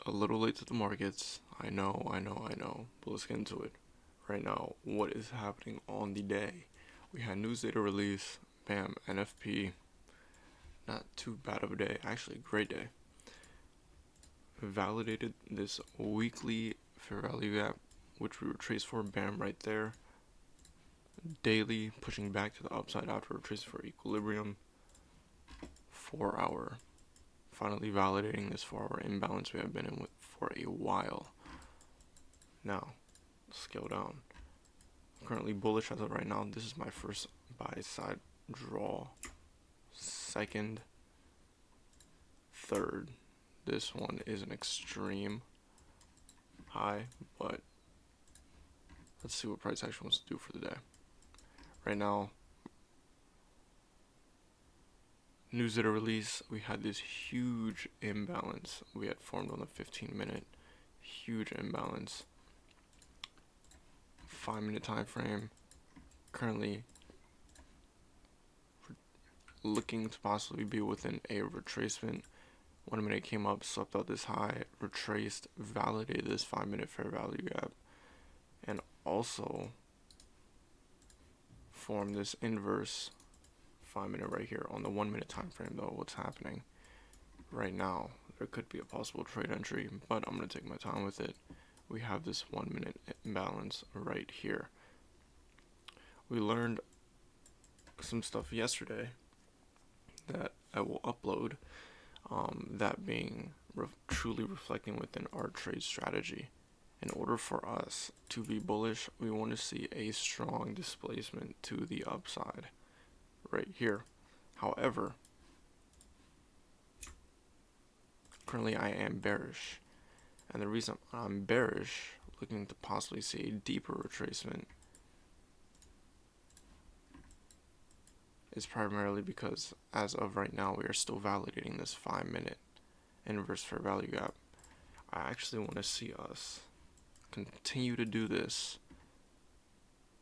A little late to the markets. I know, but let's get into it. Right now, what is happening on the day? We had news data release. Bam, NFP. Not too bad of a day. Actually, great day. Validated this weekly fair value gap, which we retraced for. Bam, right there. Daily, pushing back to the upside after retracing for equilibrium. 4 hour. Finally validating this 4 hour imbalance we have been in with for a while. Now, scale down. Currently bullish as of right now. This is my first buy side draw. Second, third. This one is an extreme high, but let's see what price action wants to do for the day. Right now, news data release, we had this huge imbalance we had formed on the 15-minute. Huge imbalance. 5-minute time frame. Currently looking to possibly be within a retracement. 1 minute came up, swept out this high, retraced, validated this 5-minute fair value gap, and also formed this inverse 5-minute right here on the 1 minute time frame. Though what's happening right now, there could be a possible trade entry, but I'm going to take my time with it. We have this 1 minute imbalance right here. We learned some stuff yesterday that I will upload, that being truly reflecting within our trade strategy. In order for us to be bullish, we want to see a strong displacement to the upside right here. However, currently I am bearish, and the reason I'm bearish, looking to possibly see a deeper retracement, is primarily because as of right now we are still validating this 5-minute inverse fair value gap. I actually want to see us continue to do this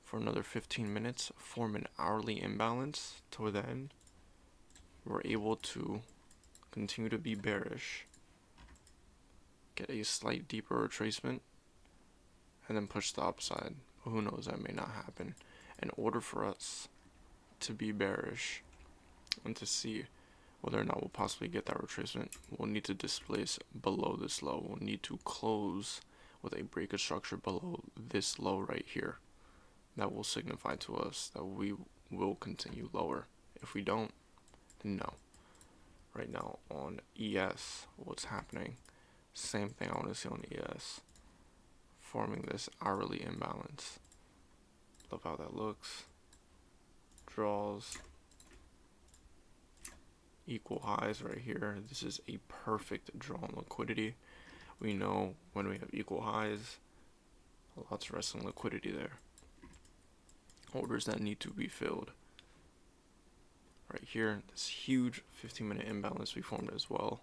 for another 15 minutes, form an hourly imbalance till then we're able to continue to be bearish, get a slight deeper retracement, and then push the upside. But who knows, that may not happen. In order for us to be bearish and to see whether or not we'll possibly get that retracement, we'll need to displace below this low. We'll need to close with a breakout structure below this low right here. That will signify to us that we will continue lower. If we don't, then no. Right now on ES, what's happening? Same thing I want to see on ES. Forming this hourly imbalance. Love how that looks. Draws. Equal highs right here. This is a perfect draw on liquidity. We know when we have equal highs, lots of resting liquidity there. Orders that need to be filled. Right here, this huge 15-minute imbalance we formed as well.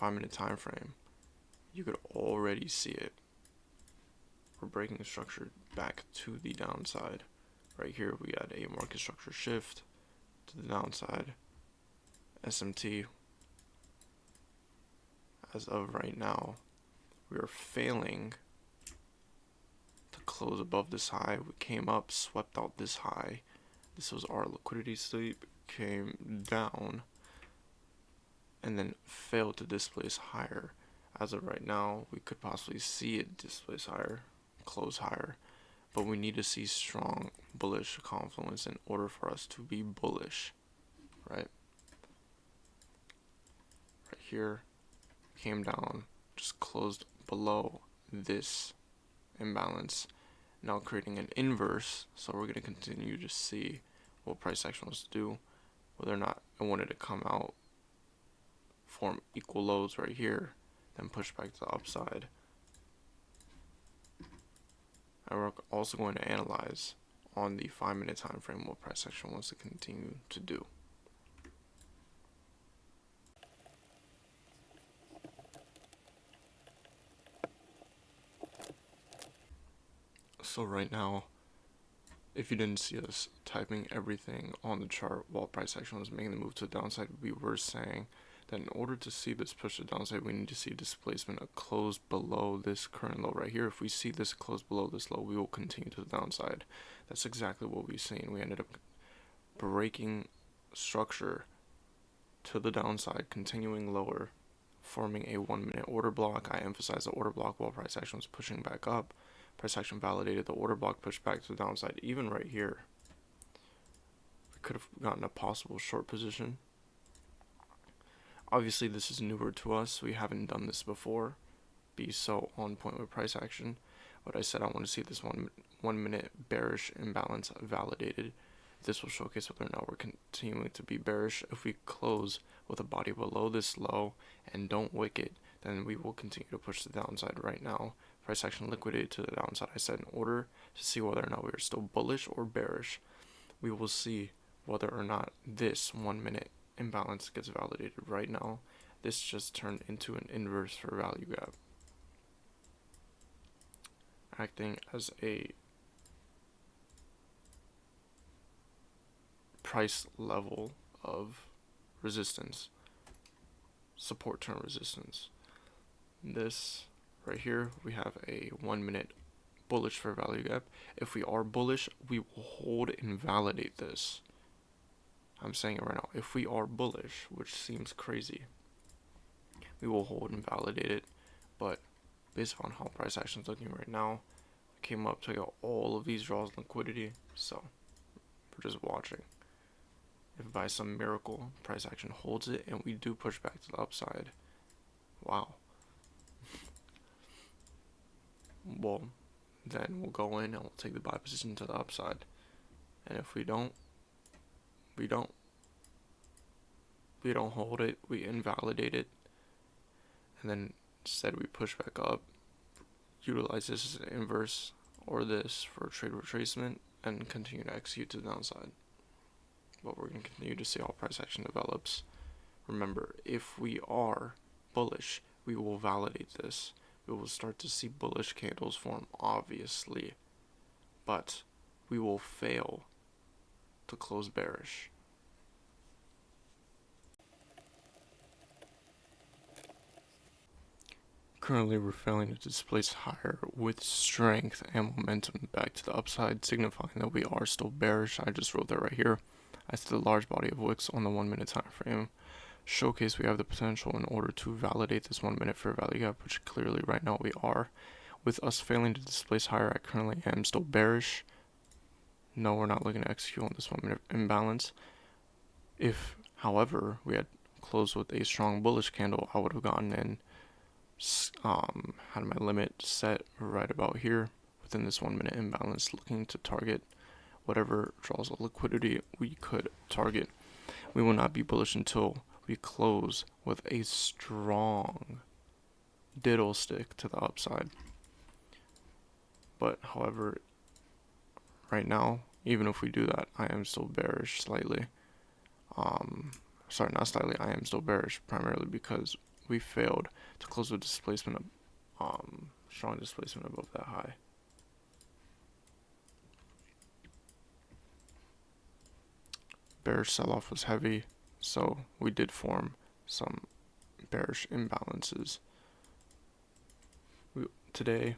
5-minute time frame. You could already see it. We're breaking the structure back to the downside. Right here, we had a market structure shift to the downside. SMT, as of right now, we are failing to close above this high. We came up, swept out this high. This was our liquidity sweep, came down, and then failed to displace higher. As of right now, we could possibly see it displace higher, close higher, but we need to see strong bullish confluence in order for us to be bullish, right? Right here, came down, just closed below this imbalance, now creating an inverse. So we're going to continue to see what price action wants to do, whether or not I wanted to come out, form equal lows right here, then push back to the upside. And we're also going to analyze on the 5-minute time frame what price action wants to continue to do. So right now, if you didn't see us typing everything on the chart while price action was making the move to the downside, we were saying Then in order to see this push to the downside, we need to see displacement a close below this current low right here. If we see this close below this low, we will continue to the downside. That's exactly what we've seen. We ended up breaking structure to the downside, continuing lower, forming a 1 minute order block. I emphasize the order block while price action was pushing back up. Price action validated the order block, pushed back to the downside. Even right here, we could have gotten a possible short position. Obviously, this is newer to us. We haven't done this before. Be so on point with price action. But I said I want to see this 1 minute bearish imbalance validated. This will showcase whether or not we're continuing to be bearish. If we close with a body below this low and don't wick it, then we will continue to push the downside. Right now, price action liquidated to the downside. I said in order to see whether or not we are still bullish or bearish, we will see whether or not this 1 minute imbalance gets validated. Right now, this just turned into an inverse for value gap, acting as a price level of resistance, support turn resistance. This right here, we have a 1 minute bullish for value gap. If we are bullish, we will hold and validate this. I'm saying it right now. If we are bullish, which seems crazy, we will hold and validate it. But based on how price action is looking right now, I came up to get all of these draws liquidity. So we're just watching. If by some miracle price action holds it and we do push back to the upside, wow. Well, then we'll go in and we'll take the buy position to the upside. And if we don't hold it, we invalidate it, and then instead we push back up, utilize this as an inverse or this for trade retracement, and continue to execute to the downside. But we're going to continue to see how price action develops. Remember, if we are bullish, we will validate this. We will start to see bullish candles form, obviously, but we will fail to close bearish. Currently, we're failing to displace higher with strength and momentum back to the upside, signifying that we are still bearish. I just wrote that right here. I see the large body of wicks on the 1 minute time frame showcase we have the potential in order to validate this 1 minute fair value gap, which clearly right now we are. With us failing to displace higher, I currently am still bearish. No, we're not looking to execute on this 1 minute imbalance. If, however, we had closed with a strong bullish candle, I would have gotten in, had my limit set right about here within this 1 minute imbalance, looking to target whatever draws of liquidity we could target. We will not be bullish until we close with a strong diddle stick to the upside. But however, right now, even if we do that, I am still bearish slightly. Sorry, not slightly, I am still bearish, primarily because we failed to close with displacement, strong displacement above that high. Bearish sell-off was heavy, so we did form some bearish imbalances. Today,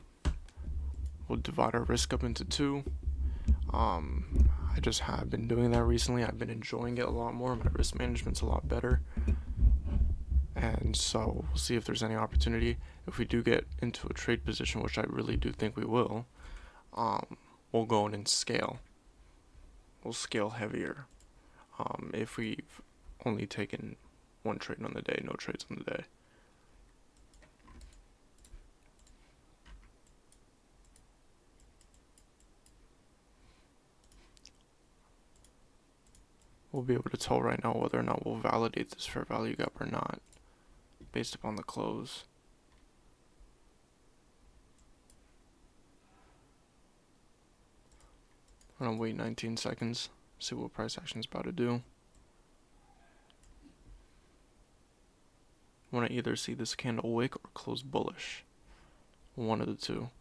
we'll divide our risk up into two. I just have been doing that recently. I've been enjoying it a lot more. My risk management's a lot better. And so we'll see if there's any opportunity. If we do get into a trade position, which I really do think we will, we'll go in and scale. We'll scale heavier. If we've only taken one trade on the day, no trades on the day. We'll be able to tell right now whether or not we'll validate this fair value gap or not, based upon the close. I'm gonna wait 19 seconds, see what price action is about to do. I want to either see this candle wick or close bullish. One of the two.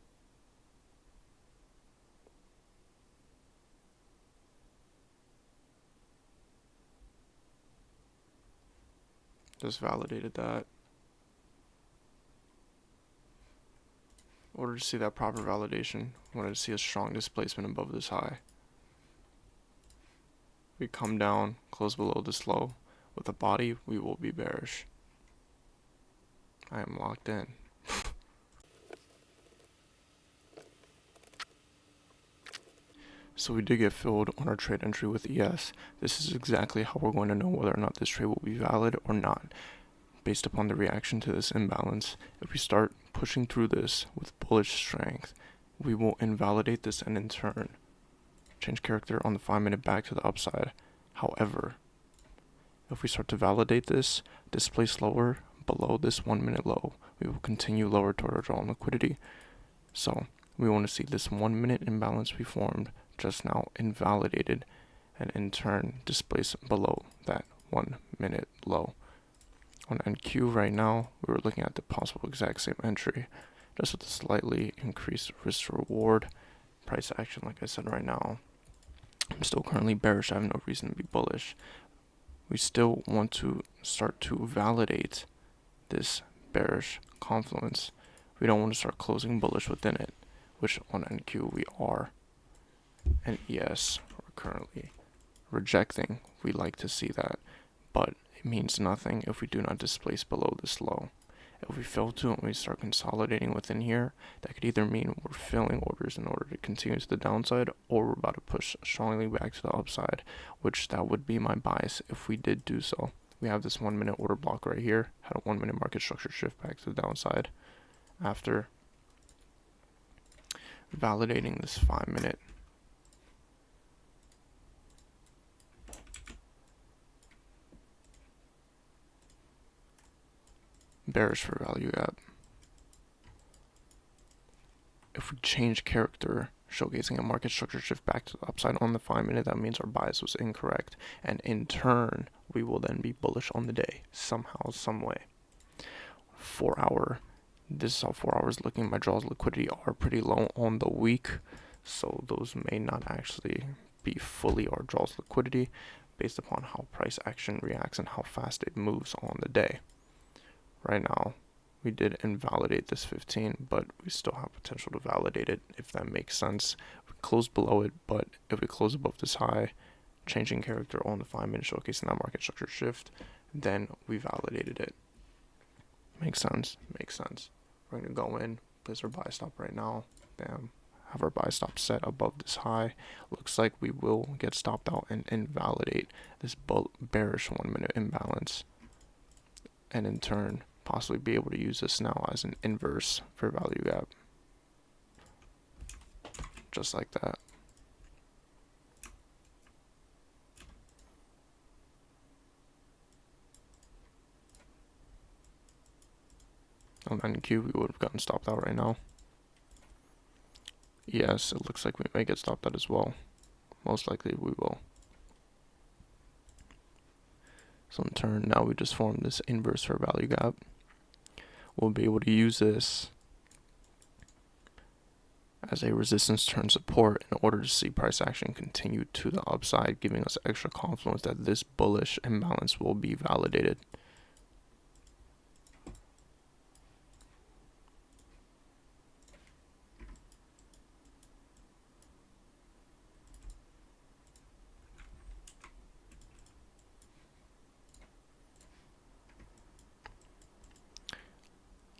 Just validated that. In order to see that proper validation, we wanted to see a strong displacement above this high. We come down, close below this low. With a body, we will be bearish. I am locked in. So we did get filled on our trade entry with ES. This is exactly how we're going to know whether or not this trade will be valid or not, based upon the reaction to this imbalance. If we start pushing through this with bullish strength, we will invalidate this and in turn change character on the 5-minute back to the upside. However, if we start to validate this, displace lower below this 1-minute low, we will continue lower toward our draw on liquidity. So we want to see this 1-minute imbalance we formed just now invalidated and in turn displace below that 1-minute low. On NQ right now, we were looking at the possible exact same entry, just with a slightly increased risk to reward. Price action, like I said right now, I'm still currently bearish. I have no reason to be bullish. We still want to start to validate this bearish confluence. We don't want to start closing bullish within it, which on NQ we are. And yes, we're currently rejecting. We like to see that, but it means nothing if we do not displace below this low. If we fail to and we start consolidating within here, that could either mean we're filling orders in order to continue to the downside, or we're about to push strongly back to the upside, which that would be my bias if we did do so. We have this 1-minute order block right here, had a 1-minute market structure shift back to the downside after validating this 5-minute. Bearish for value gap. If we change character, showcasing a market structure shift back to the upside on the 5-minute, that means our bias was incorrect, and in turn we will then be bullish on the day somehow, some way. 4 hour, this is how 4 hours looking. My draws liquidity are pretty low on the week, so those may not actually be fully our draws liquidity based upon how price action reacts and how fast it moves on the day. Right now, we did invalidate this 15, but we still have potential to validate it if that makes sense. We close below it, but if we close above this high, changing character on the 5-minute, showcasing that market structure shift, then we validated it. Makes sense? Makes sense. We're going to go in, place our buy stop right now. Bam. Have our buy stop set above this high. Looks like we will get stopped out and invalidate this bearish 1-minute imbalance. And in turn, possibly be able to use this now as an inverse for value gap. Just like that. On NQ, we would have gotten stopped out right now. Yes, it looks like we may get stopped out as well. Most likely we will. So in turn, now we just formed this inverse for value gap. We'll be able to use this as a resistance turn support in order to see price action continue to the upside, giving us extra confidence that this bullish imbalance will be validated.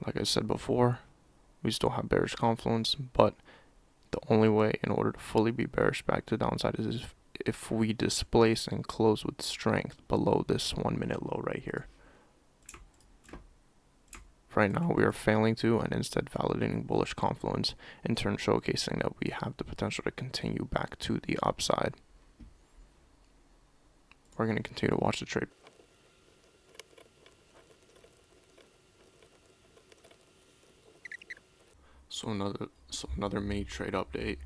Like I said before, we still have bearish confluence, but the only way in order to fully be bearish back to the downside is if we displace and close with strength below this 1-minute low right here. Right now we are failing to and instead validating bullish confluence, in turn showcasing that we have the potential to continue back to the upside. We're going to continue to watch the trade. So another mini trade update.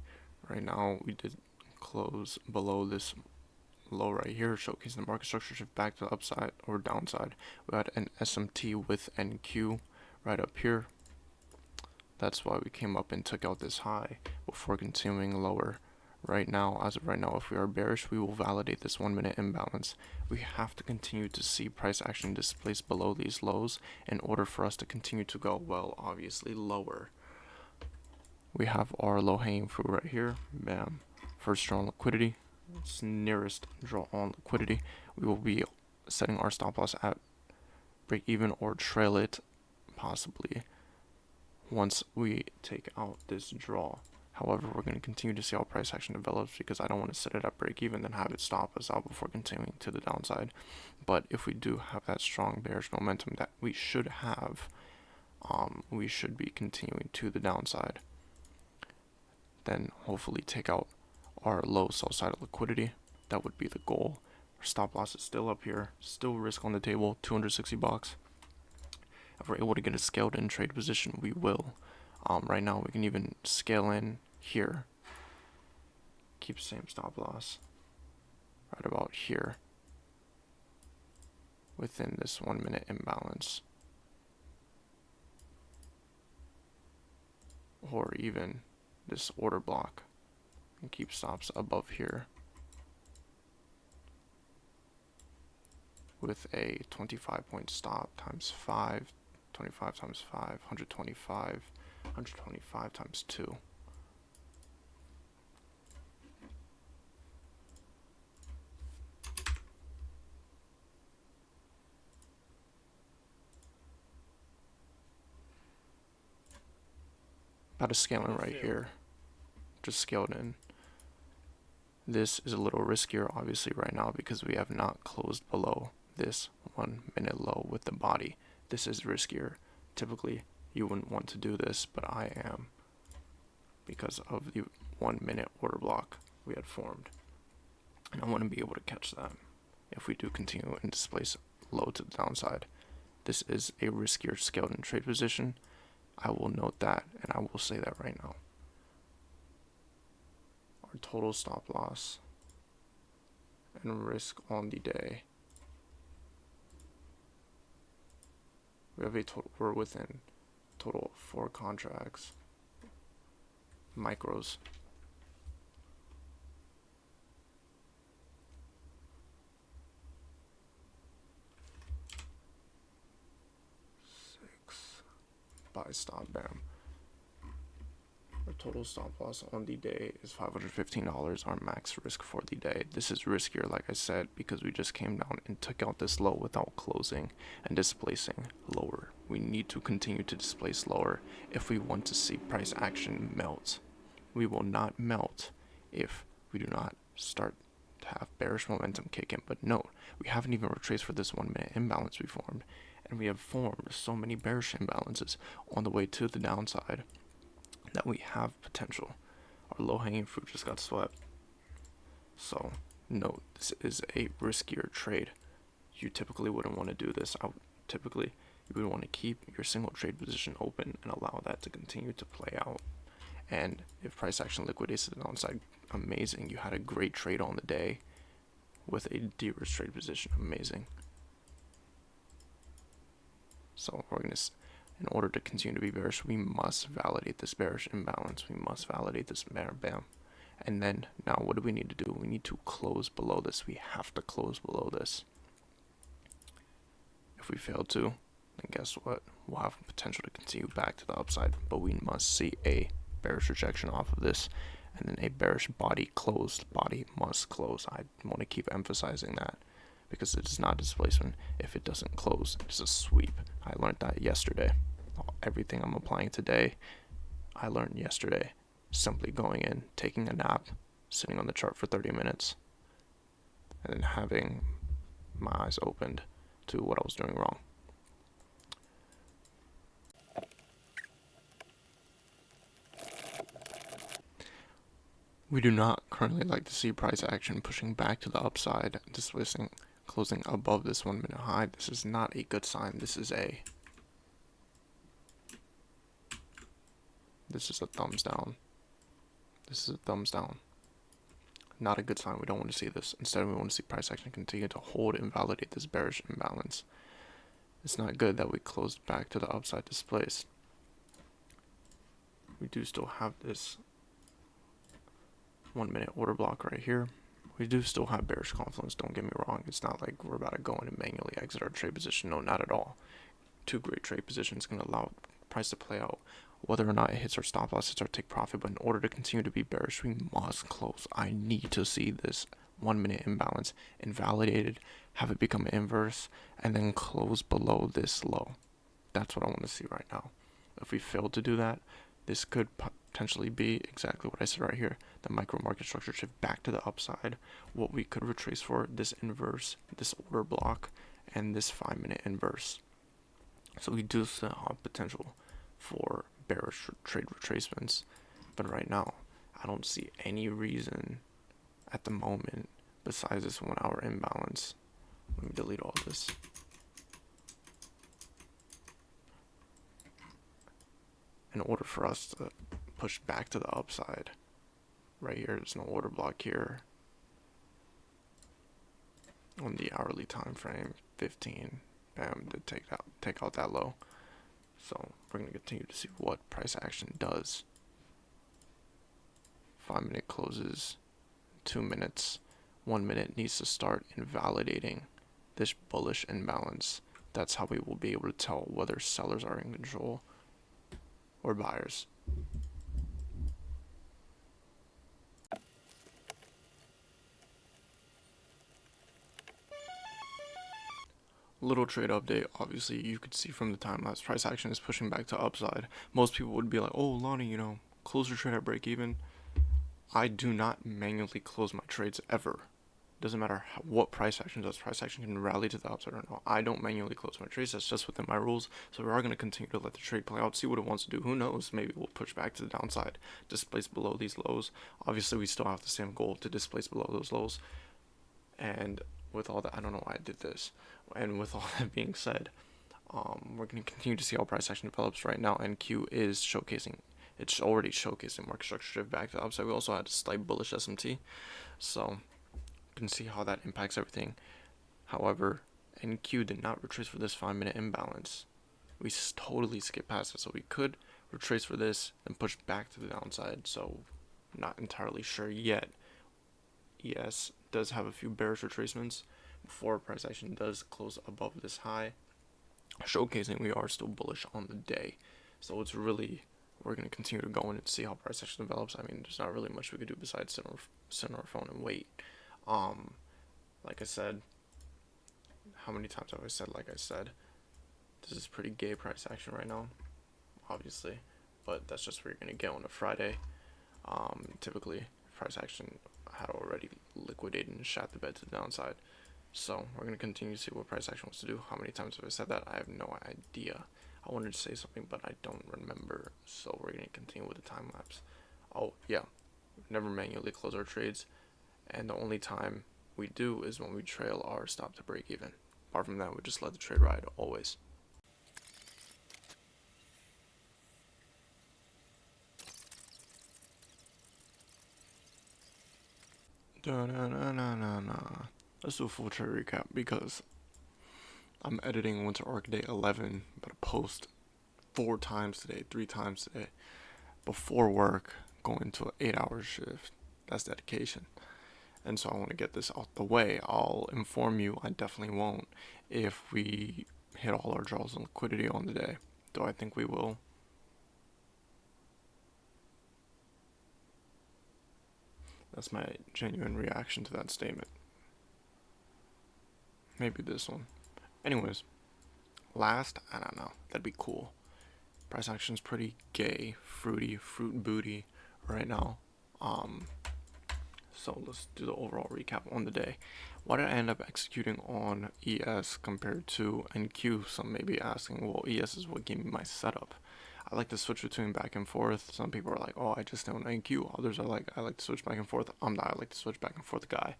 Right now we did close below this low right here, showcasing the market structure shift back to the upside or downside. We had an SMT with NQ right up here. That's why we came up and took out this high before continuing lower right now, as of right now, if we are bearish, we will validate this 1 minute imbalance. We have to continue to see price action displace below these lows in order for us to continue to go, well, obviously lower. We have our low hanging fruit right here. Bam. First draw on liquidity. It's nearest draw on liquidity. We will be setting our stop loss at break even or trail it possibly once we take out this draw. However, we're going to continue to see how price action develops because I don't want to set it at break even then have it stop us out before continuing to the downside. But if we do have that strong bearish momentum that we should have, we should be continuing to the downside. Then hopefully take out our low sell side of liquidity. That would be the goal. Our stop loss is still up here, still risk on the table, 260 bucks. If we're able to get a scaled in trade position, we will. Right now we can even scale in here. Keep the same stop loss. Right about here. Within this 1 minute imbalance. Or even this order block. And keep stops above here. With a 25 point stop times 5. 25 times 5, 125, 125 times 2. About to scale in right here. Just scaled in. This is a little riskier obviously right now because we have not closed below this 1 minute low with the body. This is riskier. Typically, you wouldn't want to do this, but I am because of the 1 minute order block we had formed. And I want to be able to catch that if we do continue and displace low to the downside. This is a riskier scaled in trade position. I will note that, and I will say that right now. Our total stop loss and risk on the day. We have we're within total of 4 contracts, micros. Buy stop, bam. Our total stop loss on the day is $515, our max risk for the day. This is riskier, like I said, because we just came down and took out this low without closing and displacing lower. We need to continue to displace lower if we want to see price action melt. We will not melt if we do not start to have bearish momentum kick in. But note, we haven't even retraced for this 1 minute imbalance we formed. And we have formed so many bearish imbalances on the way to the downside that we have potential. Our low-hanging fruit just got swept. So, note, this is a riskier trade. You typically wouldn't want to do this. Typically, you would want to keep your single trade position open and allow that to continue to play out. And if price action liquidates to the downside, amazing. You had a great trade on the day with a de-risk trade position. Amazing. So we're going to, in order to continue to be bearish, we must validate this bearish imbalance. We must validate this bam. And then now what do we need to do? We need to close below this. We have to close below this. If we fail to, then guess what? We'll have potential to continue back to the upside, but we must see a bearish rejection off of this and then a bearish body closed. Body must close. I want to keep emphasizing that, because it is not displacement. If it doesn't close, it's a sweep. I learned that yesterday. Everything I'm applying today, I learned yesterday. Simply going in, taking a nap, sitting on the chart for 30 minutes, and then having my eyes opened to what I was doing wrong. We do not currently like to see price action pushing back to the upside, displacing, closing above this 1 minute high. This is not a good sign. This is a thumbs down. This is a thumbs down. Not a good sign. We don't want to see this. Instead, we want to see price action continue to hold and validate this bearish imbalance. It's not good that we closed back to the upside displaced. We do still have this 1 minute order block right here. We do still have bearish confluence, don't get me wrong. It's not like we're about to go in and manually exit our trade position. No, not at all. Two great trade positions can allow price to play out. Whether or not it hits our stop loss, hits our take profit, but in order to continue to be bearish, we must close. I need to see this 1 minute imbalance invalidated, have it become inverse, and then close below this low. That's what I want to see right now. If we fail to do that, this could potentially be exactly what I said right here. The micro market structure shift back to the upside. What we could retrace for this inverse, this order block, and this 5 minute inverse. So we do still have potential for bearish trade retracements. But right now, I don't see any reason at the moment besides this 1 hour imbalance. Let me delete all this. In order for us to push back to the upside, right here, there's no order block here. On the hourly time frame, 15, bam, to take out that low. So we're gonna continue to see what price action does. 5 minute closes, 2 minutes, 1 minute needs to start invalidating this bullish imbalance. That's how we will be able to tell whether sellers are in control or buyers. Little trade update. Obviously, you could see from the time lapse price action is pushing back to upside. Most people would be like, "Oh, Lonnie, close your trade at break even." I do not manually close my trades ever. Doesn't matter what price action does. Price action can rally to the upside or not. I don't manually close my trades. That's just within my rules. So we are going to continue to let the trade play out, see what it wants to do. Who knows? Maybe we'll push back to the downside, displace below these lows. Obviously, we still have the same goal to displace below those lows. And with all that, I don't know why I did this. And with all that being said, we're going to continue to see how price action develops right now. NQ is showcasing. It's already showcasing market structure shift back to the upside. We also had a slight bullish SMT. So you can see how that impacts everything. However, NQ did not retrace for this 5 minute imbalance. We totally skipped past it. So we could retrace for this and push back to the downside. So not entirely sure yet. ES does have a few bearish retracements before price action does close above this high, showcasing we are still bullish on the day. So it's really, we're going to continue to go in and see how price action develops. I mean, there's not really much we could do besides sit on our phone and wait. Like I said, how many times have I said like I said? This is pretty gay price action right now, obviously, but that's just what you're going to get on a Friday. Typically, price action had already liquidated and shot the bed to the downside. So we're going to continue to see what price action wants to do. How many times have I said that? I have no idea. I wanted to say something, but I don't remember. So we're going to continue with the time lapse. Oh, yeah. Never manually close our trades. And the only time we do is when we trail our stop to break even. Apart from that, we just let the trade ride always. Let's do a full trade recap because I'm editing Winter Arc Day 11, but I post 4 times today, 3 times today, before work, going to an 8-hour shift. That's dedication. And so I want to get this out the way. I'll inform you, I definitely won't, if we hit all our draws and liquidity on the day. Do I think we will? That's my genuine reaction to that statement. Maybe this one. Anyways, last, I don't know. That'd be cool. Price action's pretty gay, fruity, fruit booty right now. So let's do the overall recap on the day. Why did I end up executing on ES compared to NQ? Some may be asking, well, ES is what gave me my setup. I like to switch between back and forth. Some people are like, oh, I just own NQ. Others are like, I like to switch back and forth. I'm not. I like to switch back and forth guy.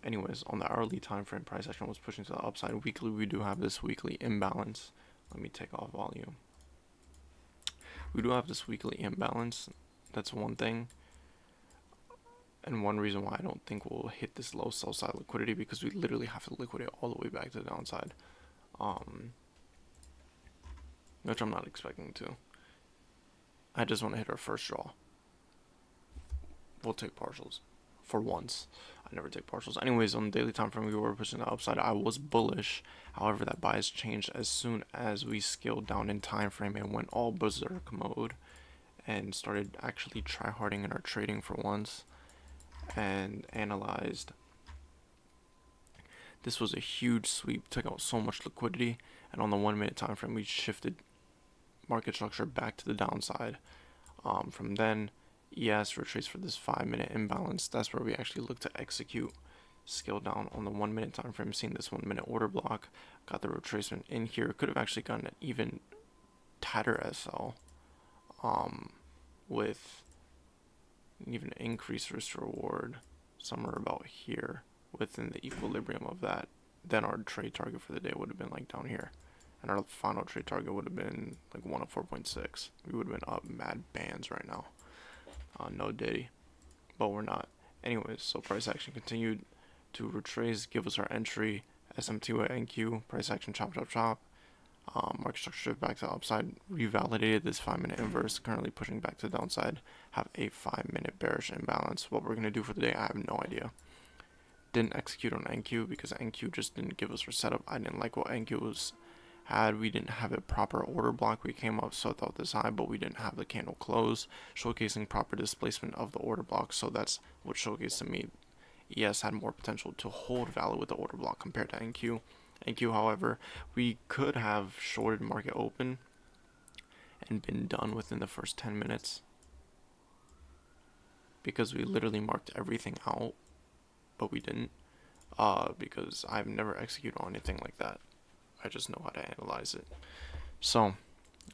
Anyways, on the hourly time frame, price action was pushing to the upside. Weekly, we do have this weekly imbalance. Let me take off volume. We do have this weekly imbalance. That's one thing. And one reason why I don't think we'll hit this low sell side liquidity, because we literally have to liquidate all the way back to the downside. Which I'm not expecting to. I just want to hit our first draw. we'll take partials for once. I never take partials. Anyways, on the daily time frame, we were pushing the upside. I was bullish. However, that bias changed as soon as we scaled down in time frame and went all berserk mode and started actually tryharding in our trading for once and analyzed. This was a huge sweep, took out so much liquidity, and on the 1 minute time frame, we shifted market structure back to the downside. From then, ES retraced for this 5 minute imbalance. That's where we actually look to execute. Scale down on the 1 minute time frame, seeing this 1 minute order block, got the retracement in here. Could have actually gotten an even tighter SL with even increased risk reward somewhere about here within the equilibrium of that. Then our trade target for the day would have been like down here, and our final trade target would have been like 104.6. We would have been up mad bands right now. No diddy, but we're not. Anyways, so price action continued to retrace, give us our entry, SMT at NQ, price action chop chop chop. Market structure shift back to the upside, revalidated this 5 minute inverse, currently pushing back to the downside, have a 5 minute bearish imbalance. What we're going to do for the day, I have no idea. Didn't execute on NQ because NQ just didn't give us our setup. I didn't like what NQ had. We didn't have a proper order block. We came up so thought this high, but we didn't have the candle close, showcasing proper displacement of the order block. So that's what showcased to me ES had more potential to hold value with the order block compared to NQ. NQ, however, we could have shorted market open and been done within the first 10 minutes because we literally marked everything out, but we didn't, because I've never executed on anything like that. I just know how to analyze it. So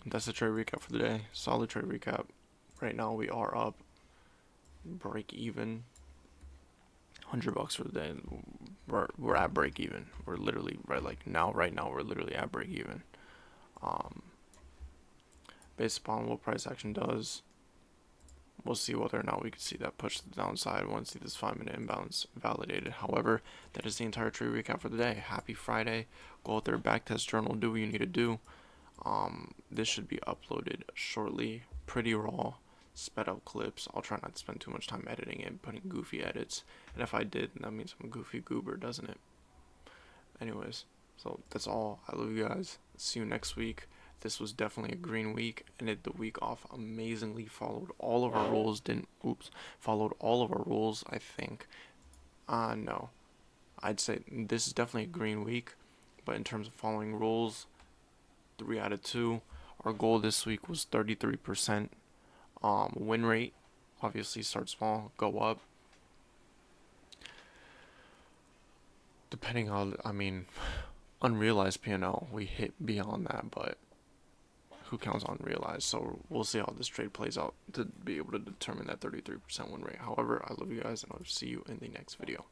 that's the trade recap for the day. Solid trade recap. Right now we are up, break even, $100 for the day. We're at break even. We're literally right now we're literally at break even. Based upon what price action does, we'll see whether or not we can see that push to the downside. I want to see this 5 minute imbalance validated. However, that is the entire trade recap for the day. Happy Friday. Go out there, backtest journal, do what you need to do. This should be uploaded shortly. Pretty raw, sped up clips. I'll try not to spend too much time editing it, putting goofy edits. And if I did, that means I'm a goofy goober, doesn't it? Anyways, so that's all. I love you guys. See you next week. This was definitely a green week, and the week off amazingly followed all of our rules. Followed all of our rules, I think. No. I'd say this is definitely a green week, but in terms of following rules, 3 out of 2. Our goal this week was 33%. Win rate, obviously start small, go up. Depending on, unrealized P&L, we hit beyond that, but who counts on realized? So we'll see how this trade plays out to be able to determine that 33% win rate. However, I love you guys, and I'll see you in the next video.